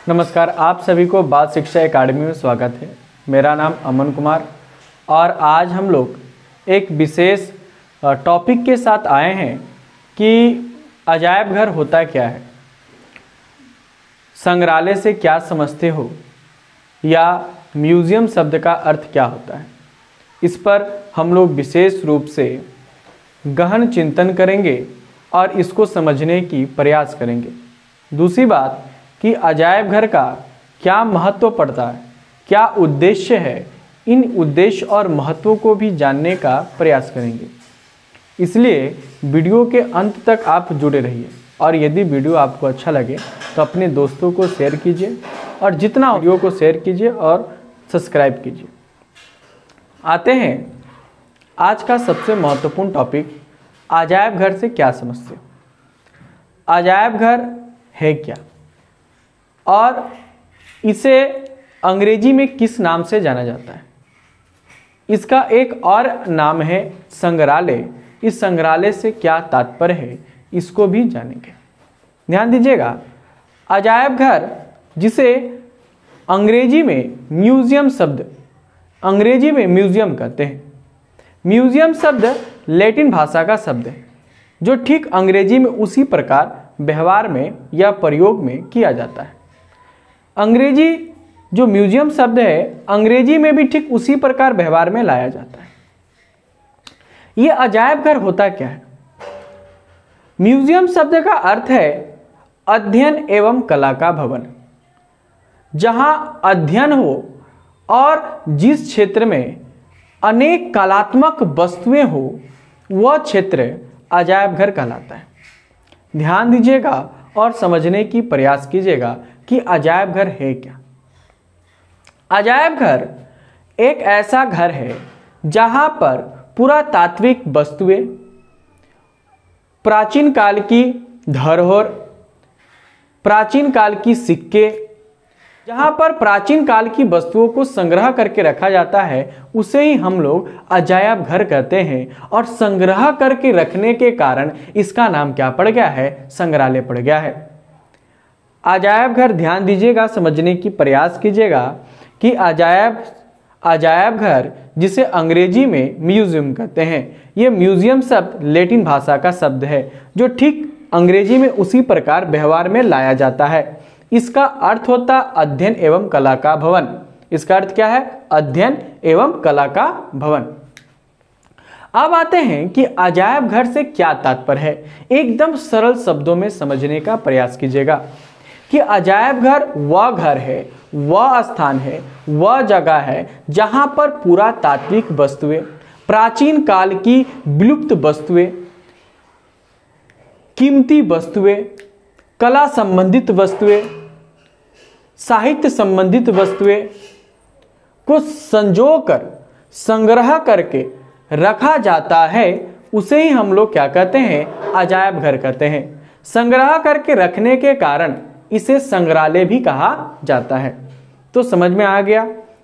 नमस्कार, आप सभी को बाल शिक्षा एकेडमी में स्वागत है। मेरा नाम अमन कुमार और आज हम लोग एक विशेष टॉपिक के साथ आए हैं कि अजायब घर होता क्या है, संग्रहालय से क्या समझते हो या म्यूज़ियम शब्द का अर्थ क्या होता है। इस पर हम लोग विशेष रूप से गहन चिंतन करेंगे और इसको समझने की प्रयास करेंगे। दूसरी बात कि अजायब घर का क्या महत्व पड़ता है, क्या उद्देश्य है, इन उद्देश्य और महत्वों को भी जानने का प्रयास करेंगे। इसलिए वीडियो के अंत तक आप जुड़े रहिए और यदि वीडियो आपको अच्छा लगे तो अपने दोस्तों को शेयर कीजिए और जितना वीडियो को शेयर कीजिए और सब्सक्राइब कीजिए। आते हैं आज का सबसे महत्वपूर्ण टॉपिक, अजायब घर से क्या समझते हो। अजायब घर है क्या और इसे अंग्रेजी में किस नाम से जाना जाता है। इसका एक और नाम है संग्रहालय। इस संग्रहालय से क्या तात्पर्य है, इसको भी जानेंगे। ध्यान दीजिएगा, अजायब घर जिसे अंग्रेजी में म्यूजियम शब्द, अंग्रेजी में म्यूजियम कहते हैं। म्यूजियम शब्द लैटिन भाषा का शब्द है जो ठीक अंग्रेजी में उसी प्रकार व्यवहार में या प्रयोग में किया जाता है। अंग्रेजी जो म्यूजियम शब्द है, अंग्रेजी में भी ठीक उसी प्रकार व्यवहार में लाया जाता है। यह अजायब घर होता क्या है। म्यूजियम शब्द का अर्थ है अध्ययन एवं कला का भवन। जहां अध्ययन हो और जिस क्षेत्र में अनेक कलात्मक वस्तुएं हो, वह क्षेत्र अजायब घर कहलाता है। ध्यान दीजिएगा और समझने की प्रयास कीजिएगा कि अजायब घर है क्या। अजायब घर एक ऐसा घर है जहां पर पुरातात्विक वस्तुएं, प्राचीन काल की धरोहर, प्राचीन काल की सिक्के, जहां पर प्राचीन काल की वस्तुओं को संग्रह करके रखा जाता है, उसे ही हम लोग अजायब घर कहते हैं। और संग्रह करके रखने के कारण इसका नाम क्या पड़ गया है, संग्रहालय पड़ गया है। अजायब घर, ध्यान दीजिएगा, समझने की प्रयास कीजिएगा कि अजायब घर जिसे अंग्रेजी में म्यूजियम कहते हैं, यह म्यूजियम शब्द लैटिन भाषा का शब्द है जो ठीक अंग्रेजी में उसी प्रकार व्यवहार में लाया जाता है। इसका अर्थ होता अध्ययन एवं कला का भवन। इसका अर्थ क्या है, अध्ययन एवं कला का भवन। अब आते हैं कि अजायब घर से क्या तात्पर्य है। एकदम सरल शब्दों में समझने का प्रयास कीजिएगा कि अजायब घर है, वह स्थान है, वह जगह है जहां पर पुरातात्विक वस्तुएं, प्राचीन काल की विलुप्त वस्तुएं, कीमती वस्तुएं, कला संबंधित वस्तुएं, साहित्य संबंधित वस्तुएं को संजोकर संग्रह करके रखा जाता है, उसे ही हम लोग क्या कहते हैं, अजायब घर कहते हैं। संग्रह करके रखने के कारण इसे संग्रहालय भी कहा जाता है। तो समझ में आ गया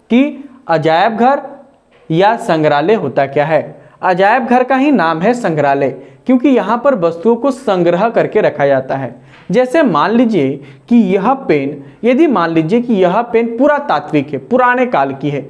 कि अजायब घर या संग्रहालय होता क्या है। अजायब घर का ही नाम है संग्रहालय, क्योंकि यहाँ पर वस्तुओं को संग्रह करके रखा जाता है। जैसे मान लीजिए कि यह पेन, यदि मान लीजिए कि यह पेन पुरातात्विक है, पुराने काल की है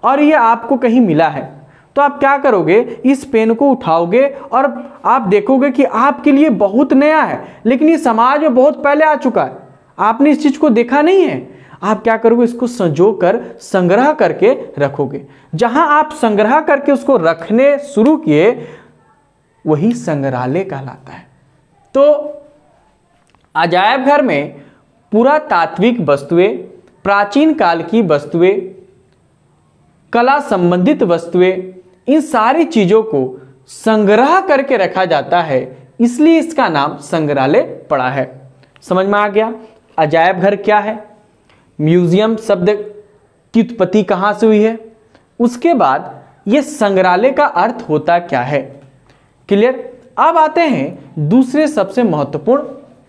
और यह आपको कहीं मिला है, तो आप क्या करोगे, इस पेन को उठाओगे और आप देखोगे कि आपके लिए बहुत नया है, लेकिन ये समाज में बहुत पहले आ चुका है, आपने इस चीज को देखा नहीं है। आप क्या करोगे, इसको संजोकर संग्रह करके रखोगे। जहां आप संग्रह करके उसको रखने शुरू किए, वही संग्रहालय कहलाता है। तो अजायब घर में पुरातात्विक वस्तुएं, प्राचीन काल की वस्तुएं, कला संबंधित वस्तुएं, इन सारी चीजों को संग्रह करके रखा जाता है, इसलिए इसका नाम संग्रहालय पड़ा है। समझ में आ गया अजायब घर क्या है, म्यूजियम शब्द की उत्पत्ति कहां से हुई है, उसके बाद यह संग्रहालय का अर्थ होता क्या है। क्लियर। अब आते हैं दूसरे सबसे महत्वपूर्ण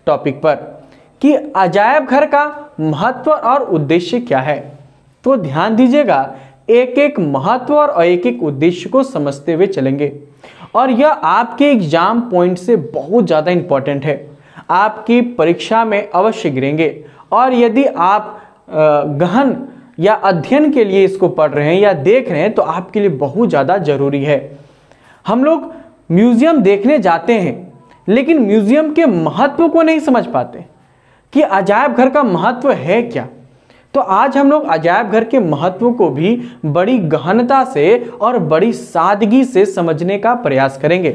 टॉपिक पर कि अजायब घर का महत्व और उद्देश्य क्या है। तो ध्यान दीजिएगा, एक एक महत्व और एक एक उद्देश्य को समझते हुए चलेंगे और यह आपके एग्जाम पॉइंट से बहुत ज़्यादा इंपॉर्टेंट है, आपकी परीक्षा में अवश्य गिरेंगे और यदि आप गहन या अध्ययन के लिए इसको पढ़ रहे हैं या देख रहे हैं तो आपके लिए बहुत ज़्यादा जरूरी है। हम लोग म्यूजियम देखने जाते हैं लेकिन म्यूजियम के महत्व को नहीं समझ पाते कि अजायब घर का महत्व है क्या। तो आज हम लोग अजायब घर के महत्व को भी बड़ी गहनता से और बड़ी सादगी से समझने का प्रयास करेंगे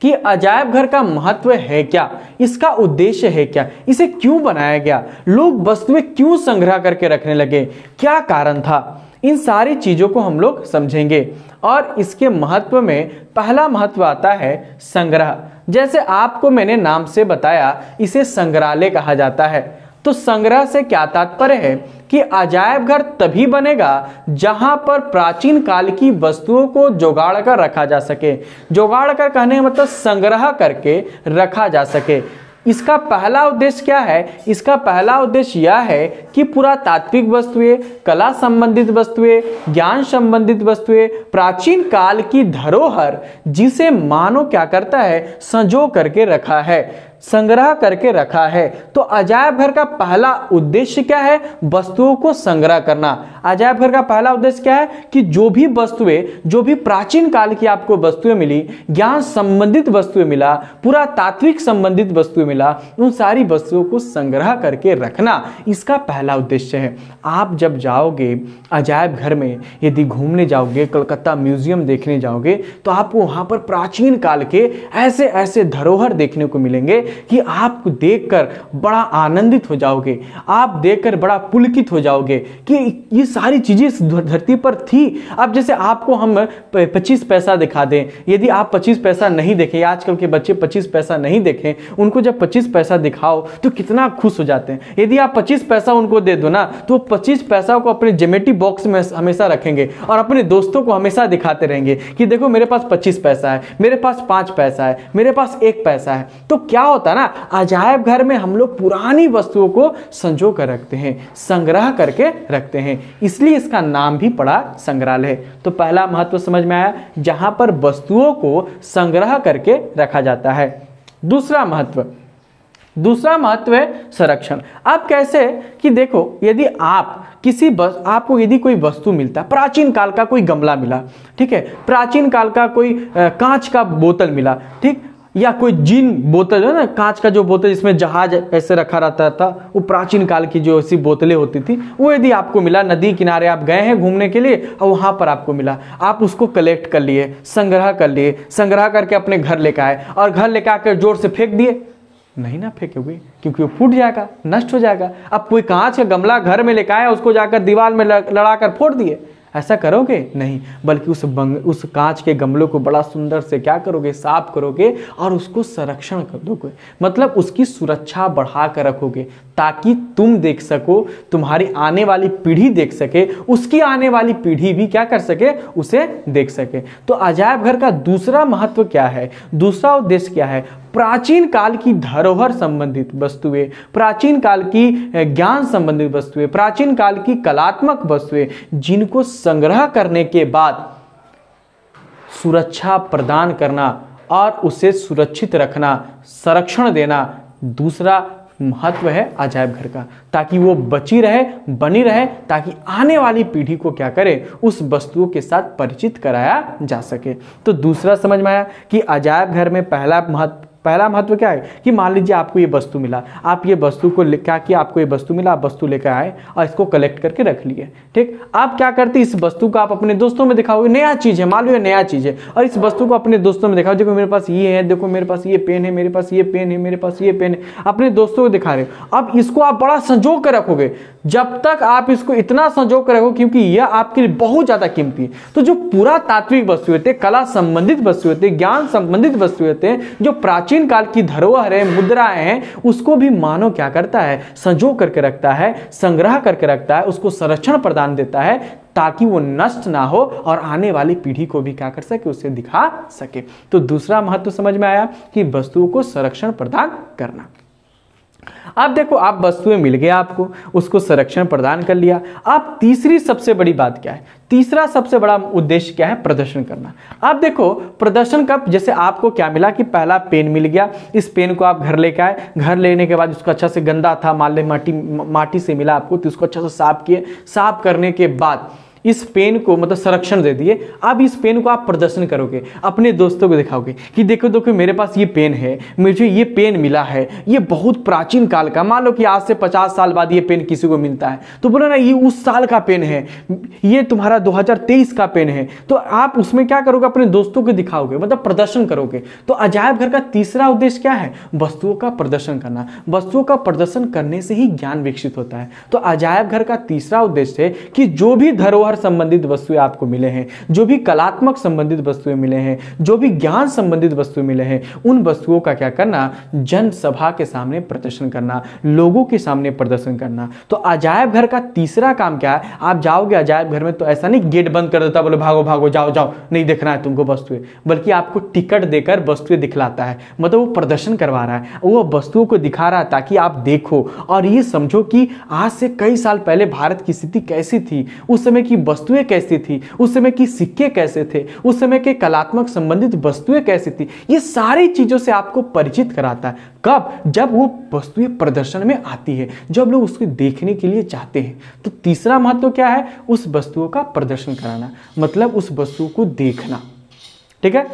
कि अजायब घर का महत्व है क्या, इसका उद्देश्य है क्या, इसे क्यों बनाया गया, लोग वस्तुएं क्यों संग्रह करके रखने लगे, क्या कारण था। इन सारी चीजों को हम लोग समझेंगे। और इसके महत्व में पहला महत्व आता है संग्रह। जैसे आपको मैंने नाम से बताया, इसे संग्रहालय कहा जाता है। तो संग्रह से क्या तात्पर्य है कि अजायब घर तभी बनेगा जहां पर प्राचीन काल की वस्तुओं को जुगाड़ कर रखा जा सके। जुगाड़ कर कहने का मतलब संग्रह करके रखा जा सके। इसका पहला उद्देश्य क्या है? इसका पहला उद्देश्य यह है कि पुरातात्विक वस्तुएं, कला संबंधित वस्तुएं, ज्ञान संबंधित वस्तुएं, प्राचीन काल की धरोहर जिसे मानव क्या करता है, संजो करके रखा है, संग्रह करके रखा है। तो अजायब घर का पहला उद्देश्य क्या है? वस्तुओं को संग्रह करना। अजायब घर का पहला उद्देश्य क्या है कि जो भी वस्तुएं, जो भी प्राचीन काल की आपको वस्तुएं मिली, ज्ञान संबंधित वस्तुएं मिला, पुरातात्विक संबंधित वस्तुएं मिला, उन सारी वस्तुओं को संग्रह करके रखना इसका पहला उद्देश्य है। आप जब जाओगे अजायब घर में, यदि घूमने जाओगे, कलकत्ता म्यूजियम देखने जाओगे, तो आपको वहां पर प्राचीन काल के ऐसे ऐसे धरोहर देखने को मिलेंगे कि आप देखकर बड़ा आनंदित हो जाओगे, आप देखकर बड़ा पुलकित हो जाओगे कि ये सारी चीजें इस धरती पर थी। अब जैसे आपको हम 25 पैसा दिखा दें, यदि आप 25 पैसा नहीं देखें, आजकल के बच्चे 25 पैसा नहीं देखें, उनको जब 25 पैसा दिखाओ तो कितना खुश हो जाते हैं। यदि आप 25 पैसा उनको दे दो ना, तो 25 पैसा को अपने ज्योमेट्री बॉक्स में हमेशा रखेंगे और अपने दोस्तों को हमेशा दिखाते रहेंगे कि देखो मेरे पास 25 पैसा है, मेरे पास 5 पैसा है, मेरे पास 1 पैसा है। तो क्या होता है ना, अजायब घर में हम लोग पुरानी वस्तुओं को संजो कर रखते हैं, संग्रह करके रखते हैं, इसलिए इसका नाम भी पड़ा संग्रहालय। तो पहला महत्व समझ में आया, जहां पर वस्तुओं को संग्रह करके रखा जाता है। दूसरा महत्व है संरक्षण। अब कैसे कि देखो, यदि आप आपको यदि कोई वस्तु मिलता, प्राचीन काल का कोई गमला मिला, ठीक है, प्राचीन काल का कोई कांच का बोतल मिला, ठीक, या कोई जिन बोतल है ना, कांच का जो बोतल जिसमें जहाज ऐसे रखा रहता था, वो प्राचीन काल की जो ऐसी बोतलें होती थी, वो यदि आपको मिला, नदी किनारे आप गए हैं घूमने के लिए और वहां पर आपको मिला, आप उसको कलेक्ट कर लिए, संग्रह कर लिए, संग्रह करके अपने घर लेकर आए और घर लेकर आकर जोर से फेंक दिए, नहीं ना फेंकोगे, क्योंकि वो फूट जाएगा, नष्ट हो जाएगा। अब कोई कांच का गमला घर में लेकर आया, उसको जाकर दीवार में लड़ाकर फोड़ दिए, ऐसा करोगे? नहीं, बल्कि उस कांच के गमलों को बड़ा सुंदर से क्या करोगे, साफ करोगे और उसको संरक्षण कर दोगे, मतलब उसकी सुरक्षा बढ़ा कर रखोगे, ताकि तुम देख सको, तुम्हारी आने वाली पीढ़ी देख सके, उसकी आने वाली पीढ़ी भी क्या कर सके, उसे देख सके। तो अजायब घर का दूसरा महत्व क्या है, दूसरा उद्देश्य क्या है? प्राचीन काल की धरोहर संबंधित वस्तुएं, प्राचीन काल की ज्ञान संबंधित वस्तुएं, प्राचीन काल की कलात्मक वस्तुएं, जिनको संग्रह करने के बाद सुरक्षा प्रदान करना और उसे सुरक्षित रखना, संरक्षण देना, दूसरा महत्व है अजायब घर का, ताकि वो बची रहे, बनी रहे, ताकि आने वाली पीढ़ी को क्या करे, उस वस्तुओं के साथ परिचित कराया जा सके। तो दूसरा समझ में आया कि अजायब घर में पहला महत्व क्या है कि मान लीजिए आपको ये वस्तु मिला, आप ये वस्तु को क्या किया, आपको ये वस्तु मिला, आप वस्तु लेकर आए और इसको कलेक्ट करके रख लिए, ठीक। आप क्या करते, इस वस्तु को आप अपने दोस्तों में दिखाओगे, नया चीज है, मान लो ये नया चीज है, और इस वस्तु को अपने दोस्तों में दिखाओ, देखो मेरे पास ये है, देखो मेरे पास ये पेन है, मेरे पास ये पेन है, मेरे पास ये पेन है, अपने दोस्तों को दिखा रहे हो। अब इसको आप बड़ा संजो कर रखोगे, जब तक आप इसको इतना संजो कर रखो, क्योंकि यह आपके लिए बहुत ज्यादा कीमती है। तो जो पुरातात्विक वस्तुएं थे, कला संबंधित वस्तुएं थे, ज्ञान संबंधित वस्तुएं थे, जो प्राचीन काल की धरोहर है, मुद्राएं हैं, उसको भी मानव क्या करता है, संजो करके रखता है, संग्रह करके रखता है, उसको संरक्षण प्रदान देता है, ताकि वो नष्ट ना हो और आने वाली पीढ़ी को भी क्या कर सके, उसे दिखा सके। तो दूसरा महत्व समझ में आया कि वस्तुओं को संरक्षण प्रदान करना। अब देखो, आप वस्तुएं मिल गया आपको, उसको संरक्षण प्रदान कर लिया। अब तीसरी सबसे बड़ी बात क्या है? तीसरा सबसे बड़ा उद्देश्य क्या है? प्रदर्शन करना। अब देखो प्रदर्शन कब, जैसे आपको क्या मिला कि पहला पेन मिल गया, इस पेन को आप घर लेके आए, घर लेने के बाद उसको अच्छा से, गंदा था, मान ले माटी से मिला आपको, तो उसको अच्छा से साफ किए, साफ करने के बाद इस पेन को मतलब संरक्षण दे दिए। अब इस पेन को आप प्रदर्शन करोगे, अपने दोस्तों को दिखाओगे कि देखो देखो मेरे पास ये पेन है, मुझे ये पेन मिला है, ये बहुत प्राचीन काल का, मान लो कि आज से 50 साल बाद ये पेन किसी को मिलता है, तो बोलो ना ये उस साल का पेन है, ये तुम्हारा 2023 का पेन है। तो आप उसमें क्या करोगे? अपने दोस्तों को दिखाओगे, मतलब प्रदर्शन करोगे। तो अजायब घर का तीसरा उद्देश्य क्या है? वस्तुओं का प्रदर्शन करना। वस्तुओं का प्रदर्शन करने से ही ज्ञान विकसित होता है। तो अजायब घर का तीसरा उद्देश्य है कि जो भी धरोहर संबंधित वस्तुएं आपको मिले हैं, जो भी कलात्मक संबंधित वस्तुएं मिले हैं, जो भी ज्ञान संबंधित वस्तुएं मिले हैं, उन वस्तुओं का क्या करना? जनसभा के सामने प्रदर्शन करना, लोगों के सामने प्रदर्शन करना। तो अजायब घर का तीसरा काम क्या है? आप जाओगे अजायब घर में तो ऐसा नहीं गेट बंद कर देता, बोले भागो भागो जाओ जाओ, नहीं देखना है तुमको वस्तुएं, बल्कि आपको टिकट देकर वस्तुएं दिखलाता है। मतलब वो प्रदर्शन करवा रहा है, वो वस्तुओं को दिखा रहा है ताकि आप देखो और ये समझो कि आज से कई साल पहले भारत की स्थिति कैसी थी, उस समय की वस्तुएं कैसी थी, उस समय की सिक्के कैसे थे, उस समय के कलात्मक संबंधित वस्तुएं कैसी थी। ये सारी चीजों से आपको परिचित कराता है। कब? जब वो वस्तुएं प्रदर्शन में आती है, जब लोग उसको देखने के लिए चाहते हैं। तो तीसरा महत्व क्या है? उस वस्तुओं का प्रदर्शन कराना, मतलब उस वस्तु को देखना। ठीक है,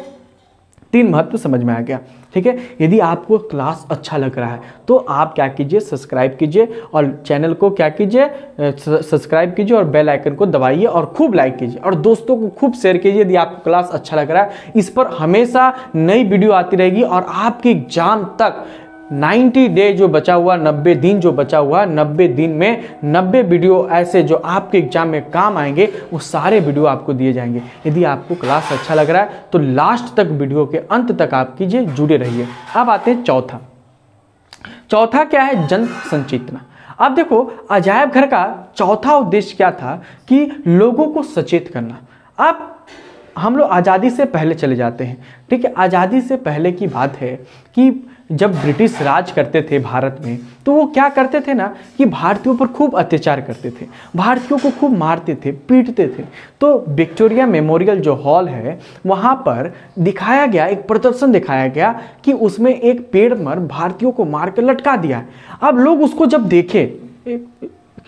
3 महत्व समझ में आ गया। ठीक है, यदि आपको क्लास अच्छा लग रहा है तो आप क्या कीजिए? सब्सक्राइब कीजिए और चैनल को क्या कीजिए? सब्सक्राइब कीजिए और बेल आइकन को दबाइए और खूब लाइक कीजिए और दोस्तों को खूब शेयर कीजिए यदि आपको क्लास अच्छा लग रहा है। इस पर हमेशा नई वीडियो आती रहेगी और आपके एग्जाम तक 90 डे जो बचा हुआ, 90 दिन जो बचा हुआ, 90 दिन में 90 वीडियो ऐसे जो आपके एग्जाम में काम आएंगे, वो सारे वीडियो आपको दिए जाएंगे। यदि आपको क्लास अच्छा लग रहा है तो लास्ट तक, वीडियो के अंत तक आप कीजिए, जुड़े रहिए। अब आते हैं चौथा। चौथा क्या है? जन संचेतना। अब देखो अजायब घर का चौथा उद्देश्य क्या था? कि लोगों को सचेत करना। अब हम लोग आज़ादी से पहले चले जाते हैं। ठीक है, आज़ादी से पहले की बात है कि जब ब्रिटिश राज करते थे भारत में, तो वो क्या करते थे ना कि भारतीयों पर खूब अत्याचार करते थे, भारतीयों को खूब मारते थे, पीटते थे। तो विक्टोरिया मेमोरियल जो हॉल है, वहाँ पर दिखाया गया, एक प्रदर्शन दिखाया गया कि उसमें एक पेड़ पर भारतीयों को मारकर लटका दिया है। अब लोग उसको जब देखे,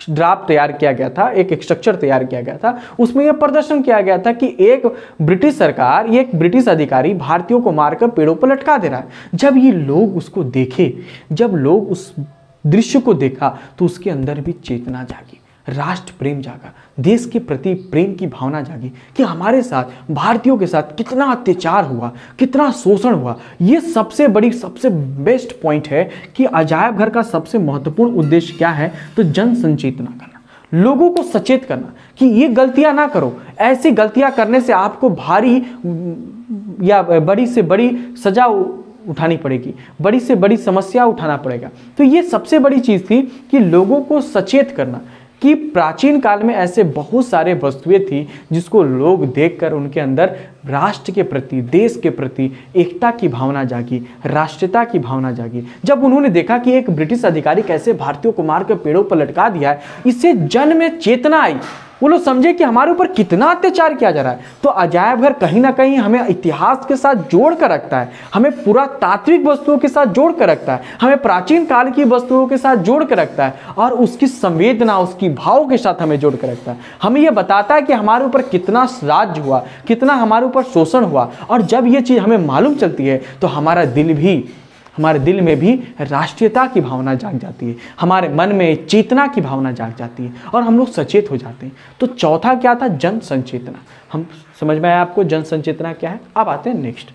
ड्राफ्ट तैयार किया गया था, एक स्ट्रक्चर तैयार किया गया था, उसमें यह प्रदर्शन किया गया था कि एक ब्रिटिश सरकार, एक ब्रिटिश अधिकारी भारतीयों को मारकर पेड़ों पर लटका दे रहा है। जब ये लोग उसको देखे, जब लोग उस दृश्य को देखा, तो उसके अंदर भी चेतना जागी, राष्ट्र प्रेम जागा, देश के प्रति प्रेम की भावना जागी कि हमारे साथ, भारतीयों के साथ कितना अत्याचार हुआ, कितना शोषण हुआ। ये सबसे बड़ी, सबसे बेस्ट पॉइंट है कि अजायब घर का सबसे महत्वपूर्ण उद्देश्य क्या है? तो जन संचेतना करना, लोगों को सचेत करना कि ये गलतियां ना करो, ऐसी गलतियां करने से आपको भारी या बड़ी से बड़ी सजा उठानी पड़ेगी, बड़ी से बड़ी समस्या उठाना पड़ेगा। तो ये सबसे बड़ी चीज थी कि लोगों को सचेत करना कि प्राचीन काल में ऐसे बहुत सारे वस्तुएं थी जिसको लोग देखकर उनके अंदर राष्ट्र के प्रति, देश के प्रति एकता की भावना जागी, राष्ट्रीयता की भावना जागी। जब उन्होंने देखा कि एक ब्रिटिश अधिकारी कैसे भारतीयों को मारकर पेड़ों पर लटका दिया है, इससे जन में चेतना आई, वो लोग समझे कि हमारे ऊपर कितना अत्याचार किया जा रहा है। तो अजायब घर कहीं ना कहीं हमें इतिहास के साथ जोड़ कर रखता है, हमें पुरातात्विक वस्तुओं के साथ जोड़ कर रखता है, हमें प्राचीन काल की वस्तुओं के साथ जोड़ कर रखता है और उसकी संवेदना, उसकी भाव के साथ हमें जोड़ कर रखता है। हमें यह बताता है कि हमारे ऊपर कितना राज्य हुआ, कितना हमारे ऊपर शोषण हुआ। और जब ये चीज़ हमें मालूम चलती है तो हमारे दिल में भी राष्ट्रीयता की भावना जाग जाती है, हमारे मन में चेतना की भावना जाग जाती है और हम लोग सचेत हो जाते हैं। तो चौथा क्या था? जन संचेतना। हम समझ में आया आपको जन संचेतना क्या है? अब आते हैं नेक्स्ट,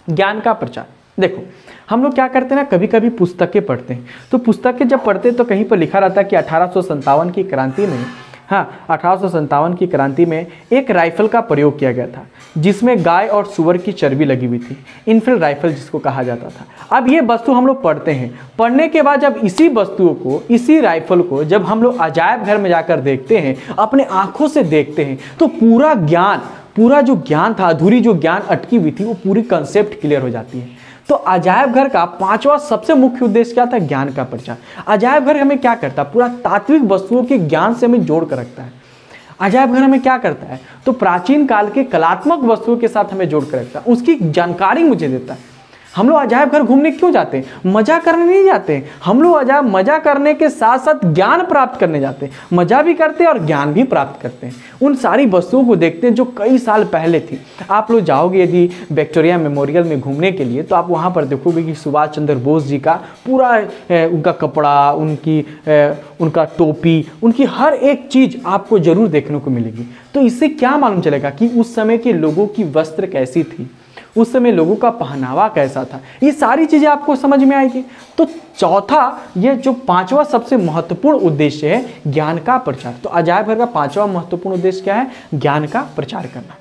ज्ञान का प्रचार। देखो हम लोग क्या करते हैं ना, कभी कभी पुस्तकें पढ़ते हैं, तो पुस्तकें जब पढ़ते हैं तो कहीं पर लिखा रहता है कि 1857 की क्रांति में, 1857 की क्रांति में एक राइफल का प्रयोग किया गया था जिसमें गाय और सुअर की चर्बी लगी हुई थी, इनफिल्ड राइफल जिसको कहा जाता था। अब ये वस्तु हम लोग पढ़ते हैं, पढ़ने के बाद जब इसी वस्तुओं को, इसी राइफल को जब हम लोग अजायब घर में जाकर देखते हैं, अपने आंखों से देखते हैं, तो पूरा जो ज्ञान था, अधूरी जो ज्ञान अटकी हुई थी, वो पूरी कंसेप्ट क्लियर हो जाती है। तो अजायब घर का पांचवा सबसे मुख्य उद्देश्य क्या था? ज्ञान का प्रचार। अजायब घर हमें क्या करता है? पूरा तात्विक वस्तुओं के ज्ञान से हमें जोड़ कर रखता है। अजायब घर हमें क्या करता है? तो प्राचीन काल के कलात्मक वस्तुओं के साथ हमें जोड़ कर रखता है, उसकी जानकारी मुझे देता है। हम लोग अजायब घर घूमने क्यों जाते हैं? मजा करने नहीं जाते हैं। हम लोग अजायब मजा करने के साथ साथ ज्ञान प्राप्त करने जाते हैं। मजा भी करते हैं और ज्ञान भी प्राप्त करते हैं। उन सारी वस्तुओं को देखते हैं जो कई साल पहले थी। आप लोग जाओगे यदि विक्टोरिया मेमोरियल में घूमने के लिए, तो आप वहाँ पर देखोगे कि सुभाष चंद्र बोस जी का पूरा उनका कपड़ा, उनका टोपी, उनकी हर एक चीज़ आपको जरूर देखने को मिलेगी। तो इससे क्या मालूम चलेगा कि उस समय के लोगों की वस्त्र कैसी थी, उस समय लोगों का पहनावा कैसा था, ये सारी चीजें आपको समझ में आएगी। तो चौथा, ये जो पांचवा सबसे महत्वपूर्ण उद्देश्य है, ज्ञान का प्रचार। तो अजायब घर का पांचवा महत्वपूर्ण उद्देश्य क्या है? ज्ञान का प्रचार करना।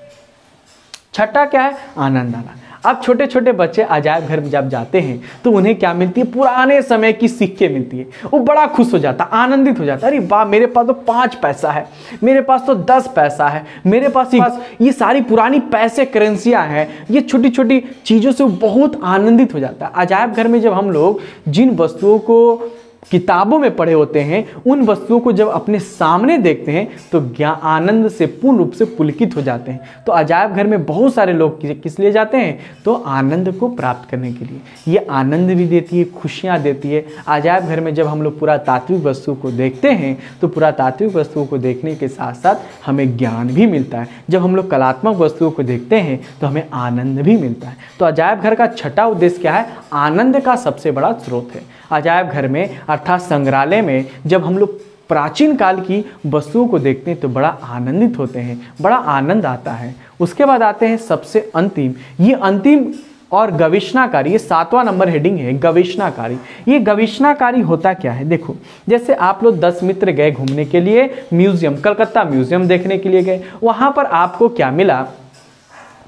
छठा क्या है? आनंद आना। अब छोटे छोटे बच्चे अजायब घर में जब जाते हैं तो उन्हें क्या मिलती है? पुराने समय की सिक्के मिलती है। वो बड़ा खुश हो जाता, आनंदित हो जाता, अरे वाह, मेरे पास तो 5 पैसा है, मेरे पास तो 10 पैसा है, मेरे पास ये सारी पुरानी पैसे करेंसियां हैं। ये छोटी छोटी चीज़ों से वो बहुत आनंदित हो जाता है। अजायब घर में जब हम लोग जिन वस्तुओं को किताबों में पढ़े होते हैं, उन वस्तुओं को जब अपने सामने देखते हैं तो ज्ञान आनंद से पूर्ण रूप से पुलकित हो जाते हैं। तो अजायब घर में बहुत सारे लोग किस लिए जाते हैं? तो आनंद को प्राप्त करने के लिए। ये आनंद भी देती है, खुशियाँ देती है। अजायब घर में जब हम लोग पूरा तात्विक वस्तु को देखते हैं तो पूरा तात्विक वस्तुओं को देखने के साथ साथ हमें ज्ञान भी मिलता है। जब हम लोग कलात्मक वस्तुओं को देखते हैं तो हमें आनंद भी मिलता है। तो अजायब घर का छठा उद्देश्य क्या है? आनंद का सबसे बड़ा स्रोत है। अजायब घर में अर्थात संग्रहालय में जब हम लोग प्राचीन काल की वस्तुओं को देखते हैं तो बड़ा आनंदित होते हैं, बड़ा आनंद आता है। उसके बाद आते हैं सबसे अंतिम, ये अंतिम और गवेषणाकारी, ये 7वां नंबर हेडिंग है, गवेषणाकारी। ये गवेषणाकारी होता क्या है? देखो, जैसे आप लोग 10 मित्र गए घूमने के लिए म्यूजियम, कलकत्ता म्यूजियम देखने के लिए गए। वहाँ पर आपको क्या मिला?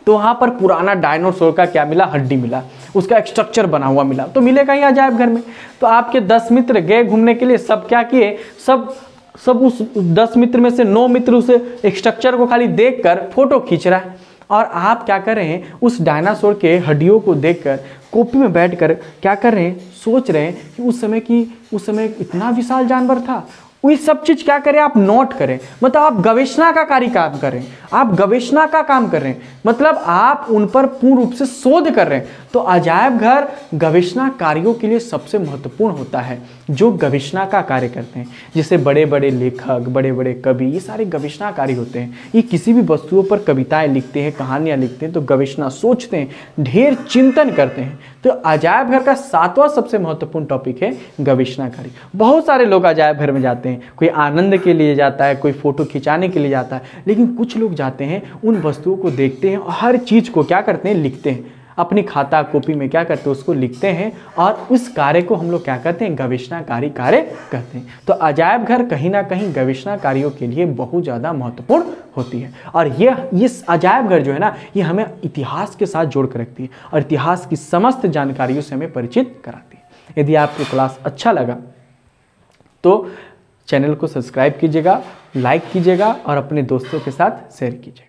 तो वहाँ पर पुराना डायनासोर का क्या मिला? हड्डी मिला, उसका एक स्ट्रक्चर बना हुआ मिला। तो मिलेगा ही अजायब घर में। तो आपके 10 मित्र गए घूमने के लिए, सब क्या किए? सब उस 10 मित्र में से 9 मित्र उस एक स्ट्रक्चर को खाली देखकर फोटो खींच रहा है, और आप क्या कर रहे हैं? उस डायनासोर के हड्डियों को देखकर कॉपी में बैठकर क्या कर रहे हैं? सोच रहे हैं कि उस समय इतना विशाल जानवर था। वही सब चीज क्या करें? आप नोट करें, मतलब आप गवेषणा का कार्य काम करें, आप गवेषणा का काम कर रहे हैं, मतलब आप उन पर पूर्ण रूप से शोध कर रहे हैं। तो अजायब घर गवेषणा कार्यों के लिए सबसे महत्वपूर्ण होता है, जो गवेषणा का कार्य करते हैं। जैसे बड़े बड़े लेखक, बड़े बड़े कवि, ये सारे गवेषणाकारी होते हैं। ये किसी भी वस्तुओं पर कविताएं लिखते हैं, कहानियां लिखते हैं, तो गवेषणा सोचते हैं, ढेर चिंतन करते हैं। तो अजायब घर का 7वां सबसे महत्वपूर्ण टॉपिक है गवेषणाकारी। बहुत सारे लोग अजायब घर में जाते हैं, कोई आनंद के लिए जाता है, कोई फोटो खिंचाने के लिए जाता है, लेकिन कुछ लोग जाते हैं, उन वस्तुओं को देखते हैं और हर चीज को क्या करते हैं? लिखते हैं। अपनी खाता कॉपी में क्या करते हैं? उसको लिखते हैं, और उस कार्य को हम लोग क्या करते हैं? गवेषणाकारी कार्य कहते हैं। तो अजायब घर कहीं ना कहीं गवेषणाकारियों के लिए बहुत ज़्यादा महत्वपूर्ण होती है। और ये अजायब घर जो है ना, ये हमें इतिहास के साथ जोड़ कर रखती है और इतिहास की समस्त जानकारियों से हमें परिचित कराती है। यदि आपको क्लास अच्छा लगा तो चैनल को सब्सक्राइब कीजिएगा, लाइक कीजिएगा और अपने दोस्तों के साथ शेयर कीजिएगा।